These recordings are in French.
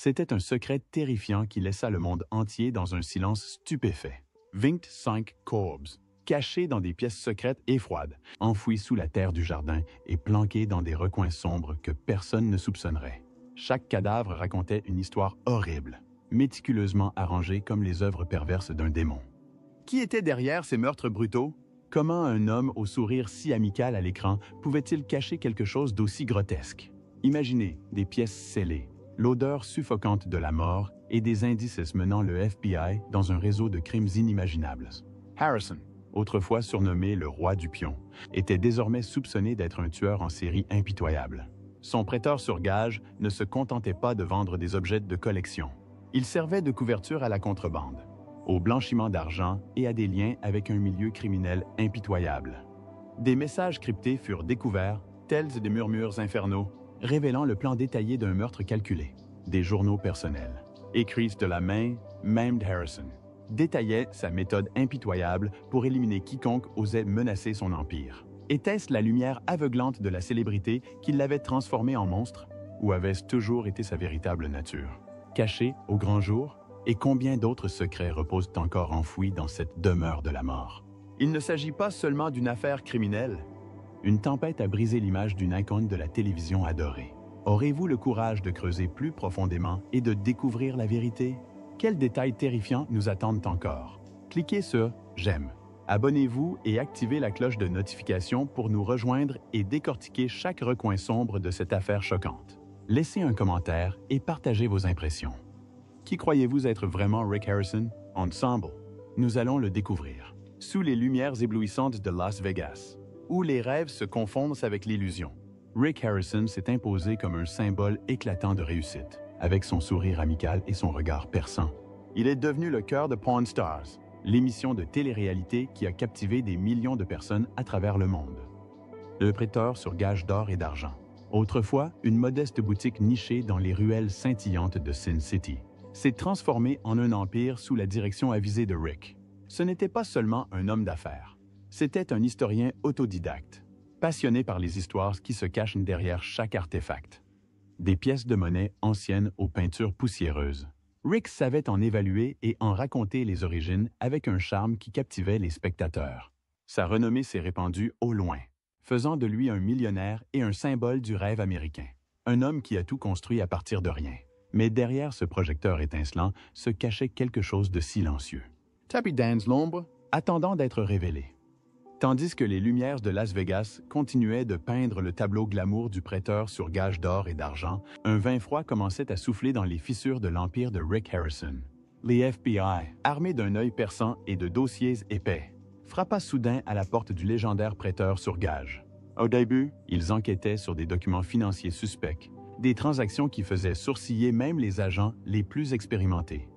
C'était un secret terrifiant qui laissa le monde entier dans un silence stupéfait. 25 corpses, cachés dans des pièces secrètes et froides, enfouis sous la terre du jardin et planqués dans des recoins sombres que personne ne soupçonnerait. Chaque cadavre racontait une histoire horrible, méticuleusement arrangée comme les œuvres perverses d'un démon. Qui était derrière ces meurtres brutaux? Comment un homme au sourire si amical à l'écran pouvait-il cacher quelque chose d'aussi grotesque? Imaginez des pièces scellées, l'odeur suffocante de la mort et des indices menant le FBI dans un réseau de crimes inimaginables. Harrison, autrefois surnommé le roi du pion, était désormais soupçonné d'être un tueur en série impitoyable. Son prêteur sur gage ne se contentait pas de vendre des objets de collection. Il servait de couverture à la contrebande, au blanchiment d'argent et à des liens avec un milieu criminel impitoyable. Des messages cryptés furent découverts, tels des murmures infernaux, révélant le plan détaillé d'un meurtre calculé. Des journaux personnels, écrits de la main même d'Harrison, détaillaient sa méthode impitoyable pour éliminer quiconque osait menacer son empire. Était-ce la lumière aveuglante de la célébrité qui l'avait transformé en monstre, ou avait-ce toujours été sa véritable nature? Caché au grand jour, et combien d'autres secrets reposent encore enfouis dans cette demeure de la mort? Il ne s'agit pas seulement d'une affaire criminelle. Une tempête a brisé l'image d'une icône de la télévision adorée. Aurez-vous le courage de creuser plus profondément et de découvrir la vérité? Quels détails terrifiants nous attendent encore? Cliquez sur « J'aime ». Abonnez-vous et activez la cloche de notification pour nous rejoindre et décortiquer chaque recoin sombre de cette affaire choquante. Laissez un commentaire et partagez vos impressions. Qui croyez-vous être vraiment Rick Harrison? Ensemble, nous allons le découvrir. Sous les lumières éblouissantes de Las Vegas, où les rêves se confondent avec l'illusion, Rick Harrison s'est imposé comme un symbole éclatant de réussite, avec son sourire amical et son regard perçant. Il est devenu le cœur de Pawn Stars, l'émission de télé-réalité qui a captivé des millions de personnes à travers le monde. Le prêteur sur gage d'or et d'argent. Autrefois, une modeste boutique nichée dans les ruelles scintillantes de Sin City, s'est transformée en un empire sous la direction avisée de Rick. Ce n'était pas seulement un homme d'affaires. C'était un historien autodidacte, passionné par les histoires qui se cachent derrière chaque artefact. Des pièces de monnaie anciennes aux peintures poussiéreuses. Rick savait en évaluer et en raconter les origines avec un charme qui captivait les spectateurs. Sa renommée s'est répandue au loin, faisant de lui un millionnaire et un symbole du rêve américain. Un homme qui a tout construit à partir de rien. Mais derrière ce projecteur étincelant se cachait quelque chose de silencieux. Tapis dans l'ombre, attendant d'être révélé. Tandis que les lumières de Las Vegas continuaient de peindre le tableau glamour du prêteur sur gage d'or et d'argent, un vin froid commençait à souffler dans les fissures de l'empire de Rick Harrison. Les FBI, armés d'un œil perçant et de dossiers épais, frappa soudain à la porte du légendaire prêteur sur gage. Au début, ils enquêtaient sur des documents financiers suspects, des transactions qui faisaient sourciller même les agents les plus expérimentés.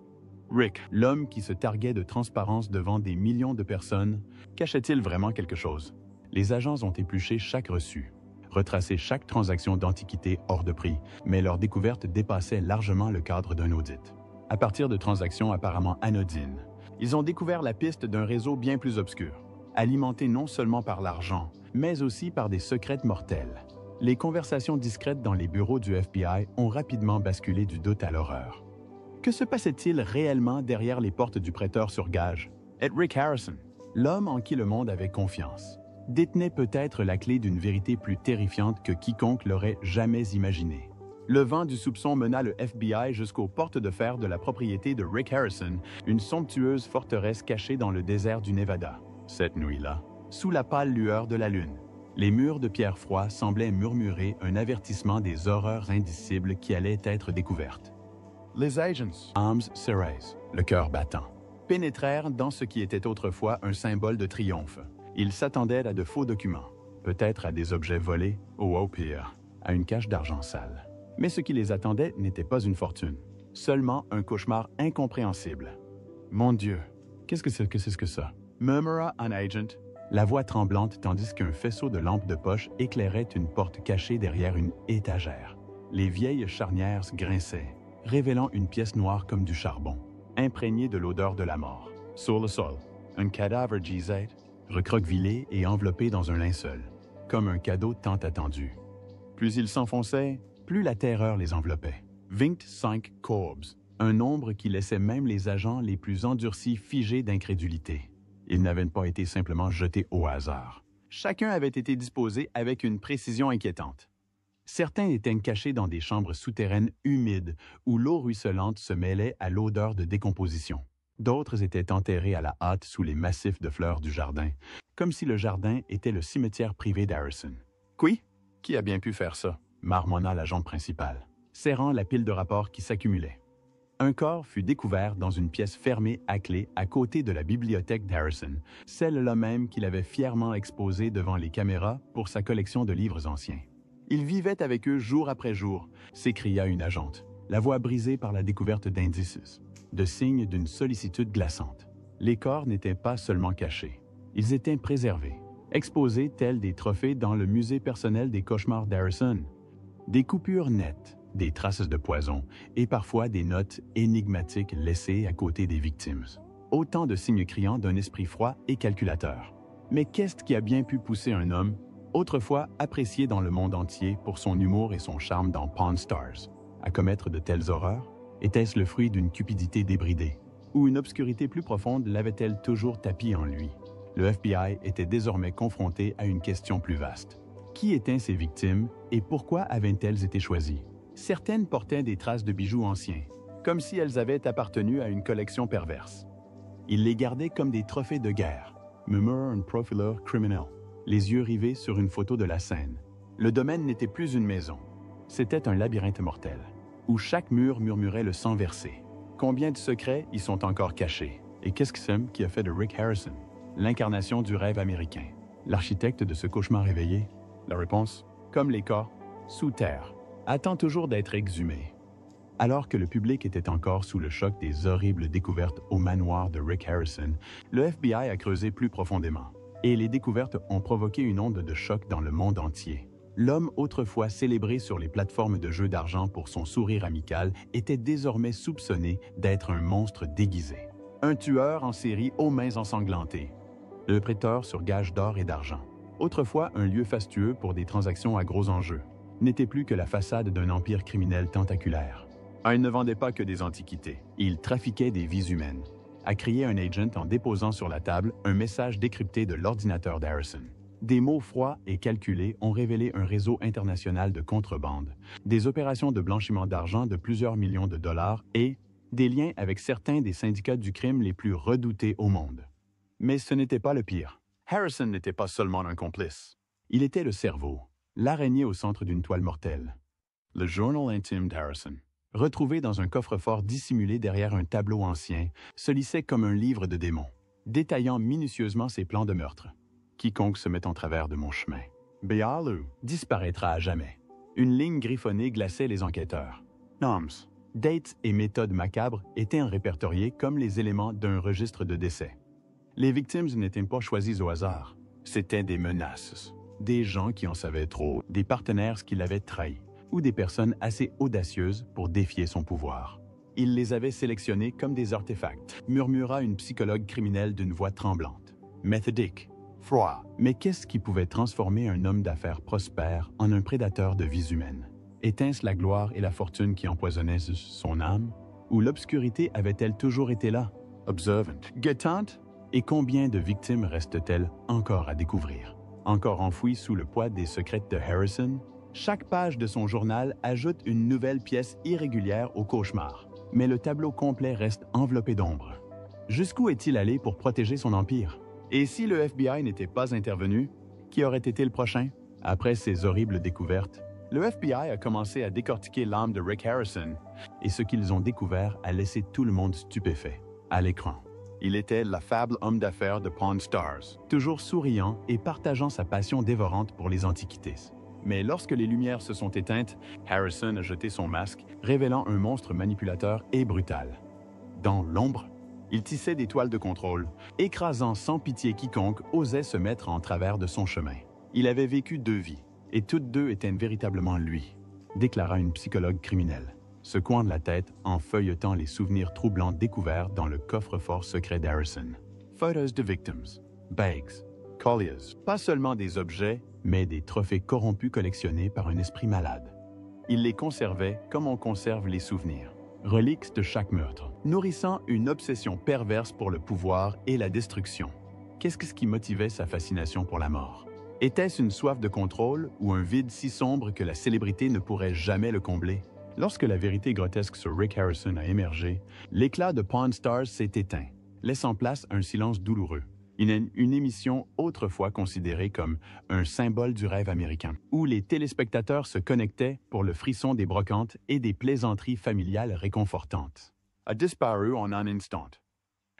Rick, l'homme qui se targuait de transparence devant des millions de personnes, cachait-il vraiment quelque chose? Les agents ont épluché chaque reçu, retracé chaque transaction d'antiquité hors de prix, mais leur découverte dépassait largement le cadre d'un audit. À partir de transactions apparemment anodines, ils ont découvert la piste d'un réseau bien plus obscur, alimenté non seulement par l'argent, mais aussi par des secrets mortels. Les conversations discrètes dans les bureaux du FBI ont rapidement basculé du doute à l'horreur. Que se passait-il réellement derrière les portes du prêteur sur gage? Rick Harrison, l'homme en qui le monde avait confiance, détenait peut-être la clé d'une vérité plus terrifiante que quiconque l'aurait jamais imaginée. Le vent du soupçon mena le FBI jusqu'aux portes de fer de la propriété de Rick Harrison, une somptueuse forteresse cachée dans le désert du Nevada. Cette nuit-là, sous la pâle lueur de la lune, les murs de pierre froid semblaient murmurer un avertissement des horreurs indicibles qui allaient être découvertes. Les agents, âmes serrées, le cœur battant, pénétrèrent dans ce qui était autrefois un symbole de triomphe. Ils s'attendaient à de faux documents, peut-être à des objets volés, ou au pire, à une cache d'argent sale. Mais ce qui les attendait n'était pas une fortune, seulement un cauchemar incompréhensible. « Mon Dieu, qu'est-ce que ça? » murmura un agent, la voix tremblante tandis qu'un faisceau de lampes de poche éclairait une porte cachée derrière une étagère. Les vieilles charnières grinçaient, révélant une pièce noire comme du charbon, imprégnée de l'odeur de la mort. Sur le sol, un cadavre gisait, recroquevillé et enveloppé dans un linceul, comme un cadeau tant attendu. Plus ils s'enfonçaient, plus la terreur les enveloppait. 25 Corbs, un nombre qui laissait même les agents les plus endurcis figés d'incrédulité. Ils n'avaient pas été simplement jetés au hasard. Chacun avait été disposé avec une précision inquiétante. Certains étaient cachés dans des chambres souterraines humides où l'eau ruisselante se mêlait à l'odeur de décomposition. D'autres étaient enterrés à la hâte sous les massifs de fleurs du jardin, comme si le jardin était le cimetière privé d'Harrison. « Qui? Qui a bien pu faire ça? » marmonna l'agent principal, serrant la pile de rapports qui s'accumulait. Un corps fut découvert dans une pièce fermée à clé à côté de la bibliothèque d'Harrison, celle-là même qu'il avait fièrement exposée devant les caméras pour sa collection de livres anciens. Il vivait avec eux jour après jour, s'écria une agente, la voix brisée par la découverte d'indices, de signes d'une sollicitude glaçante. Les corps n'étaient pas seulement cachés, ils étaient préservés, exposés tels des trophées dans le musée personnel des cauchemars d'Harrison. Des coupures nettes, des traces de poison et parfois des notes énigmatiques laissées à côté des victimes. Autant de signes criants d'un esprit froid et calculateur. Mais qu'est-ce qui a bien pu pousser un homme, autrefois apprécié dans le monde entier pour son humour et son charme dans Pawn Stars, à commettre de telles horreurs? Était-ce le fruit d'une cupidité débridée? Ou une obscurité plus profonde l'avait-elle toujours tapis en lui? Le FBI était désormais confronté à une question plus vaste. Qui étaient ces victimes et pourquoi avaient-elles été choisies? Certaines portaient des traces de bijoux anciens, comme si elles avaient appartenu à une collection perverse. Ils les gardaient comme des trophées de guerre, murmure un profiler criminel, les yeux rivés sur une photo de la scène. Le domaine n'était plus une maison, c'était un labyrinthe mortel, où chaque mur murmurait le sang versé. Combien de secrets y sont encore cachés? Et qu'est-ce que c'est qui a fait de Rick Harrison l'incarnation du rêve américain, l'architecte de ce cauchemar éveillé? La réponse, comme les corps, sous terre, attend toujours d'être exhumé. Alors que le public était encore sous le choc des horribles découvertes au manoir de Rick Harrison, le FBI a creusé plus profondément. Et les découvertes ont provoqué une onde de choc dans le monde entier. L'homme autrefois célébré sur les plateformes de jeux d'argent pour son sourire amical était désormais soupçonné d'être un monstre déguisé. Un tueur en série aux mains ensanglantées. Le prêteur sur gage d'or et d'argent. Autrefois un lieu fastueux pour des transactions à gros enjeux, n'était plus que la façade d'un empire criminel tentaculaire. Il ne vendait pas que des antiquités, il trafiquait des vies humaines, a crié un agent en déposant sur la table un message décrypté de l'ordinateur d'Harrison. Des mots froids et calculés ont révélé un réseau international de contrebande, des opérations de blanchiment d'argent de plusieurs millions de dollars et des liens avec certains des syndicats du crime les plus redoutés au monde. Mais ce n'était pas le pire. Harrison n'était pas seulement un complice. Il était le cerveau, l'araignée au centre d'une toile mortelle. Le journal intime d'Harrison, retrouvé dans un coffre-fort dissimulé derrière un tableau ancien, se lissait comme un livre de démons, détaillant minutieusement ses plans de meurtre. Quiconque se met en travers de mon chemin, Bealu, disparaîtra à jamais. Une ligne griffonnée glaçait les enquêteurs. Noms, dates et méthodes macabres étaient répertoriés comme les éléments d'un registre de décès. Les victimes n'étaient pas choisies au hasard. C'étaient des menaces, des gens qui en savaient trop, des partenaires qui l'avaient trahi, ou des personnes assez audacieuses pour défier son pouvoir. Il les avait sélectionnés comme des artefacts, murmura une psychologue criminelle d'une voix tremblante. Méthodique, froid. Mais qu'est-ce qui pouvait transformer un homme d'affaires prospère en un prédateur de vies humaines? Était-ce la gloire et la fortune qui empoisonnaient son âme? Ou l'obscurité avait-elle toujours été là, observant, guettante? Et combien de victimes restent-elles encore à découvrir? Encore enfouies sous le poids des secrets de Harrison? Chaque page de son journal ajoute une nouvelle pièce irrégulière au cauchemar, mais le tableau complet reste enveloppé d'ombre. Jusqu'où est-il allé pour protéger son empire? Et si le FBI n'était pas intervenu, qui aurait été le prochain? Après ces horribles découvertes, le FBI a commencé à décortiquer l'âme de Rick Harrison, et ce qu'ils ont découvert a laissé tout le monde stupéfait, à l'écran. Il était l'affable homme d'affaires de Pawn Stars, toujours souriant et partageant sa passion dévorante pour les antiquités. Mais lorsque les lumières se sont éteintes, Harrison a jeté son masque, révélant un monstre manipulateur et brutal. Dans l'ombre, il tissait des toiles de contrôle, écrasant sans pitié quiconque osait se mettre en travers de son chemin. Il avait vécu 2 vies, et toutes 2 étaient véritablement lui, déclara une psychologue criminelle, secouant de la tête en feuilletant les souvenirs troublants découverts dans le coffre-fort secret d'Harrison. Photos de victims, bags, colliers, pas seulement des objets, mais des trophées corrompus collectionnés par un esprit malade. Il les conservait comme on conserve les souvenirs, reliques de chaque meurtre, nourrissant une obsession perverse pour le pouvoir et la destruction. Qu'est-ce qui motivait sa fascination pour la mort? Était-ce une soif de contrôle ou un vide si sombre que la célébrité ne pourrait jamais le combler? Lorsque la vérité grotesque sur Rick Harrison a émergé, l'éclat de Pawn Stars s'est éteint, laissant place à un silence douloureux. Une émission autrefois considérée comme un symbole du rêve américain, où les téléspectateurs se connectaient pour le frisson des brocantes et des plaisanteries familiales réconfortantes, a disparu en un instant.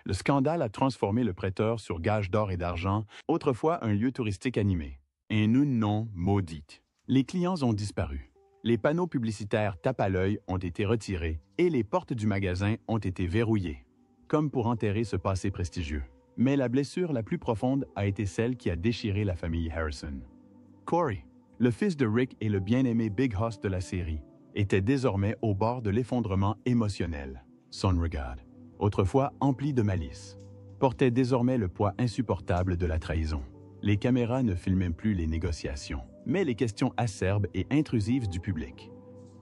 Le scandale a transformé le prêteur sur Gage d'or et d'argent, autrefois un lieu touristique animé, et une nom maudite. Les clients ont disparu. Les panneaux publicitaires tape à l'œil ont été retirés et les portes du magasin ont été verrouillées, comme pour enterrer ce passé prestigieux. Mais la blessure la plus profonde a été celle qui a déchiré la famille Harrison. Corey, le fils de Rick et le bien-aimé Big Hoss de la série, était désormais au bord de l'effondrement émotionnel. Son regard, autrefois empli de malice, portait désormais le poids insupportable de la trahison. Les caméras ne filmaient plus les négociations, mais les questions acerbes et intrusives du public.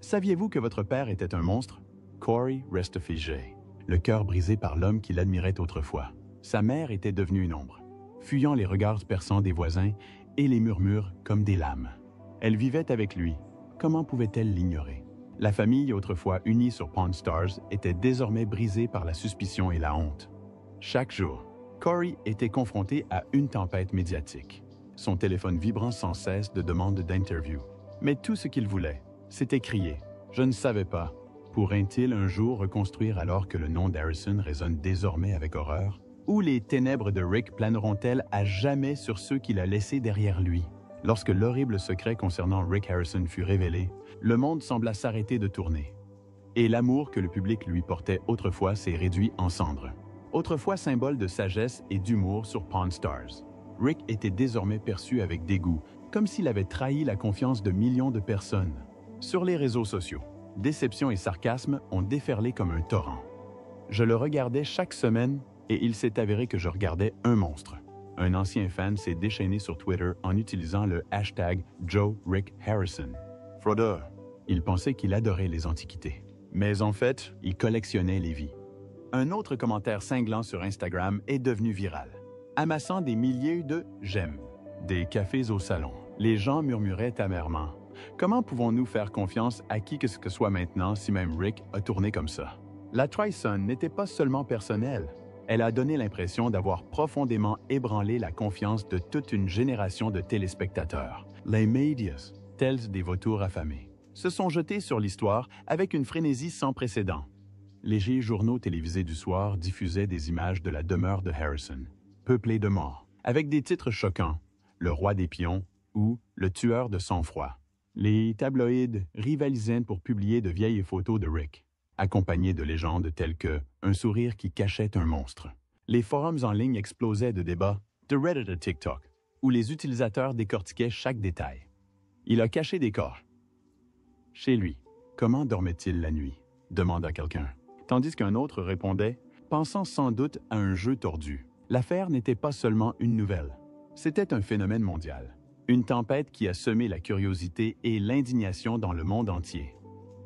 Saviez-vous que votre père était un monstre? Corey reste figé, le cœur brisé par l'homme qu'il admirait autrefois. Sa mère était devenue une ombre, fuyant les regards perçants des voisins et les murmures comme des lames. Elle vivait avec lui. Comment pouvait-elle l'ignorer? La famille, autrefois unie sur Pawn Stars, était désormais brisée par la suspicion et la honte. Chaque jour, Corey était confronté à une tempête médiatique, son téléphone vibrant sans cesse de demandes d'interview. Mais tout ce qu'il voulait, c'était crier « Je ne savais pas ». Pourrait-il un jour reconstruire alors que le nom d'Harrison résonne désormais avec horreur? Ou les ténèbres de Rick planeront-elles à jamais sur ceux qu'il a laissés derrière lui? Lorsque l'horrible secret concernant Rick Harrison fut révélé, le monde sembla s'arrêter de tourner. Et l'amour que le public lui portait autrefois s'est réduit en cendres. Autrefois symbole de sagesse et d'humour sur Pawn Stars, Rick était désormais perçu avec dégoût, comme s'il avait trahi la confiance de millions de personnes. Sur les réseaux sociaux, déception et sarcasme ont déferlé comme un torrent. Je le regardais chaque semaine et il s'est avéré que je regardais un monstre. Un ancien fan s'est déchaîné sur Twitter en utilisant le hashtag #JoeRickHarrison. Fraudeur. Il pensait qu'il adorait les antiquités. Mais en fait, il collectionnait les vies. Un autre commentaire cinglant sur Instagram est devenu viral, amassant des milliers de « j'aime », des cafés au salon. Les gens murmuraient amèrement. Comment pouvons-nous faire confiance à qui que ce soit maintenant si même Rick a tourné comme ça? La trahison n'était pas seulement personnelle. Elle a donné l'impression d'avoir profondément ébranlé la confiance de toute une génération de téléspectateurs. Les médias, tels des vautours affamés, se sont jetés sur l'histoire avec une frénésie sans précédent. Les journaux télévisés du soir diffusaient des images de la demeure de Harrison, peuplée de morts, avec des titres choquants, « Le roi des pions » ou « Le tueur de sang-froid ». Les tabloïds rivalisaient pour publier de vieilles photos de Rick, accompagnées de légendes telles que « Un sourire qui cachait un monstre ». Les forums en ligne explosaient de débats, de Reddit à TikTok, où les utilisateurs décortiquaient chaque détail. Il a caché des corps. Chez lui, comment dormait-il la nuit? Demanda quelqu'un. Tandis qu'un autre répondait, pensant sans doute à un jeu tordu. L'affaire n'était pas seulement une nouvelle. C'était un phénomène mondial. Une tempête qui a semé la curiosité et l'indignation dans le monde entier.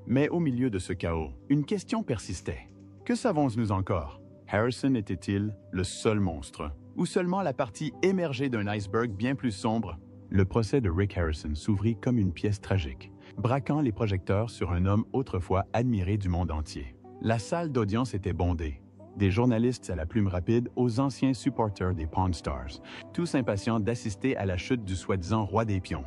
Mais au milieu de ce chaos, une question persistait. Que savons-nous encore? Harrison était-il le seul monstre? Ou seulement la partie émergée d'un iceberg bien plus sombre? Le procès de Rick Harrison s'ouvrit comme une pièce tragique, braquant les projecteurs sur un homme autrefois admiré du monde entier. La salle d'audience était bondée. Des journalistes à la plume rapide aux anciens supporters des Pawn Stars, tous impatients d'assister à la chute du soi-disant roi des pions.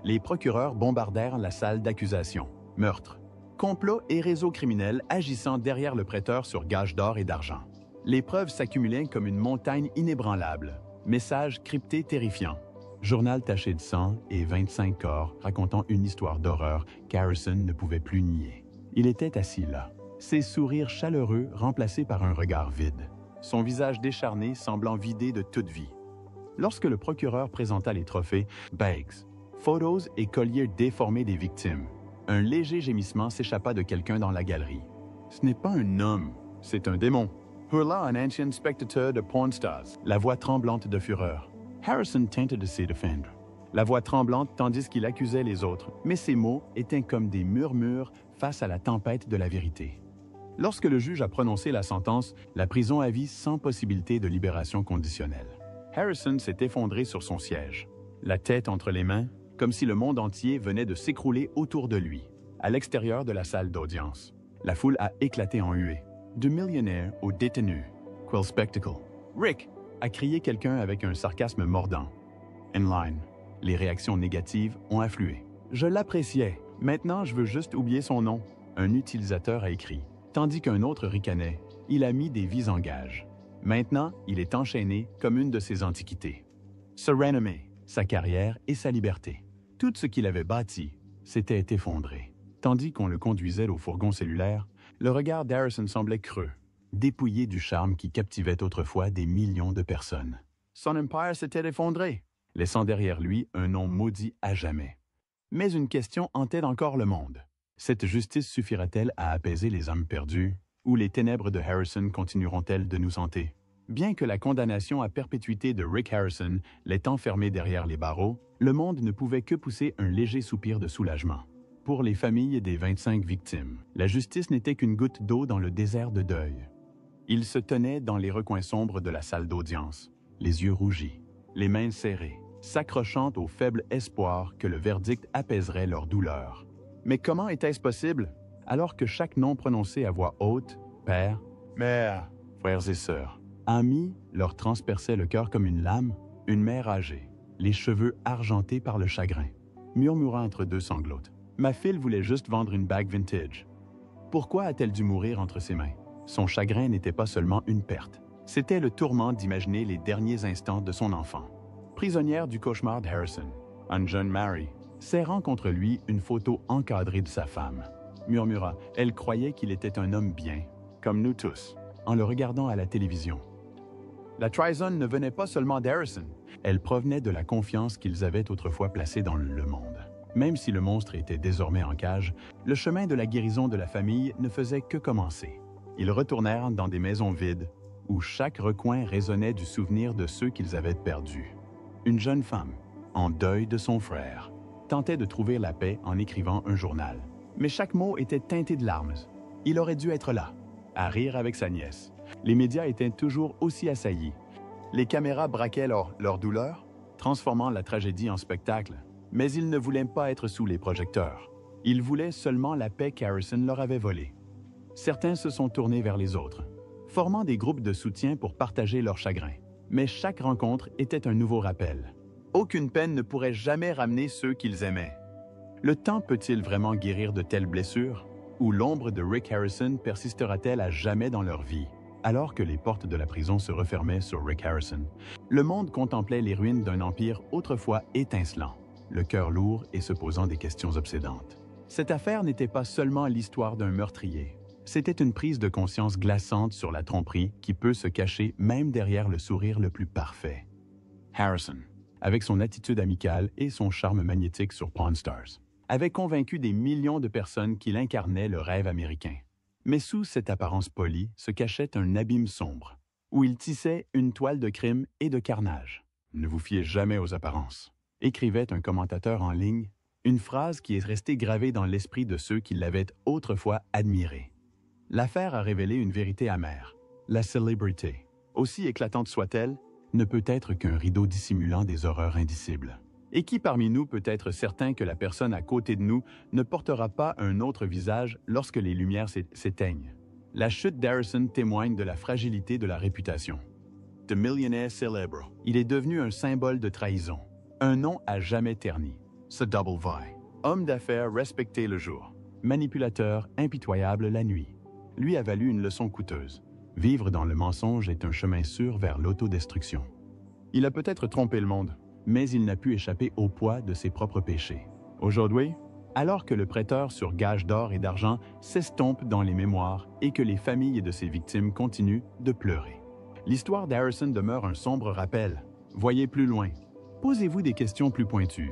Les procureurs bombardèrent la salle d'accusation. Meurtre, complot et réseau criminel agissant derrière le prêteur sur gage d'or et d'argent. Les preuves s'accumulaient comme une montagne inébranlable. Messages cryptés terrifiants. Journal taché de sang et 25 corps racontant une histoire d'horreur qu'Harrison ne pouvait plus nier. Il était assis là, ses sourires chaleureux remplacés par un regard vide, son visage décharné semblant vidé de toute vie. Lorsque le procureur présenta les trophées, bagues, photos et colliers déformés des victimes, un léger gémissement s'échappa de quelqu'un dans la galerie. Ce n'est pas un homme, c'est un démon. Hurla un ancien spectateur de Pawn Stars, la voix tremblante de fureur. Harrison tentait de se défendre. la voix tremblante tandis qu'il accusait les autres, mais ses mots étaient comme des murmures face à la tempête de la vérité. Lorsque le juge a prononcé la sentence, la prison à vie sans possibilité de libération conditionnelle. Harrison s'est effondré sur son siège, la tête entre les mains, comme si le monde entier venait de s'écrouler autour de lui. À l'extérieur de la salle d'audience, la foule a éclaté en huées. Du millionnaire au détenu. Quel spectacle. Rick! A crié quelqu'un avec un sarcasme mordant. Inline. Les réactions négatives ont afflué. Je l'appréciais. Maintenant, je veux juste oublier son nom. Un utilisateur a écrit. Tandis qu'un autre ricanait. Il a mis des vies en gage. Maintenant, il est enchaîné comme une de ses antiquités. Sa renommée, sa carrière et sa liberté. Tout ce qu'il avait bâti s'était effondré. Tandis qu'on le conduisait au fourgon cellulaire, le regard d'Harrison semblait creux, dépouillé du charme qui captivait autrefois des millions de personnes. Son empire s'était effondré, laissant derrière lui un nom maudit à jamais. Mais une question hantait encore le monde. Cette justice suffira-t-elle à apaiser les âmes perdues, ou les ténèbres de Harrison continueront-elles de nous hanter? Bien que la condamnation à perpétuité de Rick Harrison l'ait enfermé derrière les barreaux, le monde ne pouvait que pousser un léger soupir de soulagement. Pour les familles des 25 victimes, la justice n'était qu'une goutte d'eau dans le désert de deuil. Ils se tenaient dans les recoins sombres de la salle d'audience, les yeux rougis, les mains serrées, s'accrochant au faible espoir que le verdict apaiserait leur douleur. Mais comment était-ce possible, alors que chaque nom prononcé à voix haute, père, mère, frères et sœurs, amis, leur transperçait le cœur comme une lame, une mère âgée, les cheveux argentés par le chagrin, murmurant entre deux sanglots. Ma fille voulait juste vendre une bague vintage. Pourquoi a-t-elle dû mourir entre ses mains? Son chagrin n'était pas seulement une perte. C'était le tourment d'imaginer les derniers instants de son enfant. Prisonnière du cauchemar d'Harrison, une jeune Mary, serrant contre lui une photo encadrée de sa femme, murmura. Elle croyait qu'il était un homme bien, comme nous tous, en le regardant à la télévision. La trahison ne venait pas seulement d'Harrison, elle provenait de la confiance qu'ils avaient autrefois placée dans le monde. Même si le monstre était désormais en cage, le chemin de la guérison de la famille ne faisait que commencer. Ils retournèrent dans des maisons vides, où chaque recoin résonnait du souvenir de ceux qu'ils avaient perdus. Une jeune femme, en deuil de son frère, tentait de trouver la paix en écrivant un journal. Mais chaque mot était teinté de larmes. Il aurait dû être là, à rire avec sa nièce. Les médias étaient toujours aussi assaillis. Les caméras braquaient leur douleur, transformant la tragédie en spectacle. Mais ils ne voulaient pas être sous les projecteurs. Ils voulaient seulement la paix qu'Harrison leur avait volée. Certains se sont tournés vers les autres, formant des groupes de soutien pour partager leur chagrin. Mais chaque rencontre était un nouveau rappel. Aucune peine ne pourrait jamais ramener ceux qu'ils aimaient. Le temps peut-il vraiment guérir de telles blessures? Ou l'ombre de Rick Harrison persistera-t-elle à jamais dans leur vie? Alors que les portes de la prison se refermaient sur Rick Harrison, le monde contemplait les ruines d'un empire autrefois étincelant, le cœur lourd et se posant des questions obsédantes. Cette affaire n'était pas seulement l'histoire d'un meurtrier. C'était une prise de conscience glaçante sur la tromperie qui peut se cacher même derrière le sourire le plus parfait. Harrison, avec son attitude amicale et son charme magnétique sur Pawn Stars, avait convaincu des millions de personnes qu'il incarnait le rêve américain. Mais sous cette apparence polie se cachait un abîme sombre, où il tissait une toile de crime et de carnage. Ne vous fiez jamais aux apparences, écrivait un commentateur en ligne, une phrase qui est restée gravée dans l'esprit de ceux qui l'avaient autrefois admiré. L'affaire a révélé une vérité amère. La célébrité, aussi éclatante soit-elle, ne peut être qu'un rideau dissimulant des horreurs indicibles. Et qui parmi nous peut être certain que la personne à côté de nous ne portera pas un autre visage lorsque les lumières s'éteignent? La chute d'Harrison témoigne de la fragilité de la réputation. De millionnaire célèbre, il est devenu un symbole de trahison, un nom à jamais terni. Ce Double V, homme d'affaires respecté le jour, manipulateur impitoyable la nuit, lui a valu une leçon coûteuse. Vivre dans le mensonge est un chemin sûr vers l'autodestruction. Il a peut-être trompé le monde, mais il n'a pu échapper au poids de ses propres péchés. Aujourd'hui, alors que le prêteur sur gage d'or et d'argent s'estompe dans les mémoires et que les familles de ses victimes continuent de pleurer, l'histoire d'Harrison demeure un sombre rappel. Voyez plus loin. Posez-vous des questions plus pointues.